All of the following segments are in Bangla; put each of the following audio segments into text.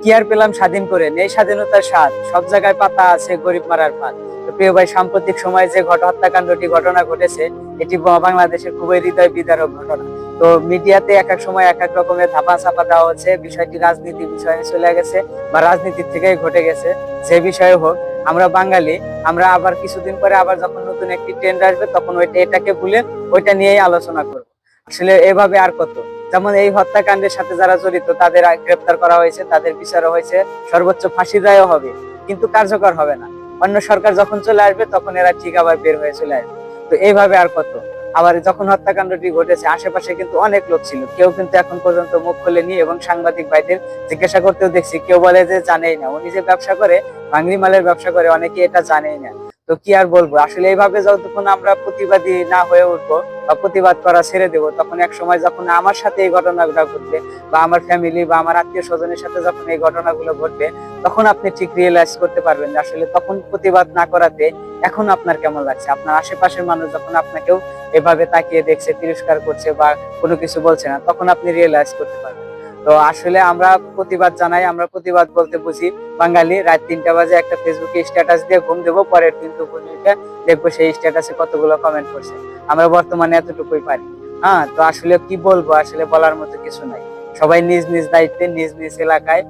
কি আর পেলাম স্বাধীন করে, নেই স্বাধীনতার স্বাদ, সব জায়গায় পাতা আছে গরিব মারার ফাঁদ। তো প্রিয় ভাই, সাম্প্রতিক সময়ে যে হত্যাকাণ্ডটি ঘটনা ঘটেছে, এটি বাংলাদেশের খুবই হৃদয় বিদারক ঘটনা। তো মিডিয়াতে এক এক সময় এক এক রকমের ধাপা চাপা দেওয়া হচ্ছে, বিষয়টি রাজনীতি বিষয়ে চলে গেছে বা রাজনীতির থেকেই ঘটে গেছে। যে বিষয়ে হোক, আমরা বাঙালি, আমরা আবার কিছুদিন পরে আবার যখন নতুন একটি ট্রেন্ড আসবে, তখন এটাকে ভুলে ওইটা নিয়েই আলোচনা করব। আসলে এভাবে আর কত, যেমন এই হত্যাকাণ্ডের সাথে যারা জড়িত তাদের গ্রেপ্তার করা হয়েছে, তাদের বিচারও হয়েছে, সর্বোচ্চ ফাঁসি রায়ও হবে, কিন্তু কার্যকর হবে না। অন্য সরকার যখন চলে আসবে তখন এরা ঠিক আবার বের হয়ে চলে আসবে। তো এইভাবে আর কত। আবার যখন হত্যাকাণ্ডটি ঘটেছে, আশেপাশে কিন্তু অনেক লোক ছিল, কেউ কিন্তু এখন পর্যন্ত মুখ খোলেনি, এবং সাংবাদিক ভাইদের জিজ্ঞাসা করতেও দেখছি কেউ বলে যে জানেই না। উনি যে ব্যবসা করে, ভাঙড়ি মালের ব্যবসা করে, অনেকে এটা জানেই না। তো কি আর বলবো, আসলে এইভাবে যতক্ষণ আমরা প্রতিবাদী না হয়ে উঠবো বা প্রতিবাদ করা ছেড়ে দেবো, তখন এক সময় যখন আমার সাথে এই ঘটনাগুলো ঘটবে, বা আমার ফ্যামিলি বা আমার আত্মীয় স্বজনের সাথে যখন এই ঘটনাগুলো ঘটবে, তখন আপনি ঠিক রিয়েলাইজ করতে পারবেন যে আসলে তখন প্রতিবাদ না করাতে এখন আপনার কেমন লাগছে। আপনার আশেপাশের মানুষ যখন আপনাকেও এভাবে তাকিয়ে দেখছে, তিরস্কার করছে বা কোনো কিছু বলছে না, তখন আপনি রিয়েলাইজ করতে পারবেন। তো আসলে আমরা প্রতিবাদ জানাই, আমরা প্রতিবাদ বলতে বুঝি বাঙালি রাত 3টা বাজে একটা ফেসবুকে স্ট্যাটাস দিয়ে ঘুম দেবো, পরের দিন দুপুর 2টা দেখবো সেই স্ট্যাটাসে কতগুলো কমেন্ট করছে। আমরা বর্তমানে এতটুকুই পারি। হ্যাঁ, তো আসলে কি বলবো, আসলে বলার মতো কিছু নাই। সবাই নিজ নিজ দায়িত্বে নিজ নিজ এলাকায়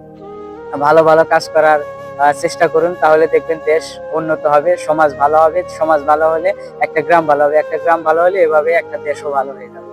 ভালো ভালো কাজ করার চেষ্টা করুন, তাহলে দেখবেন দেশ উন্নত হবে, সমাজ ভালো হবে। সমাজ ভালো হলে একটা গ্রাম ভালো হবে, একটা গ্রাম ভালো হলে এভাবে একটা দেশও ভালো হয়ে যাবে।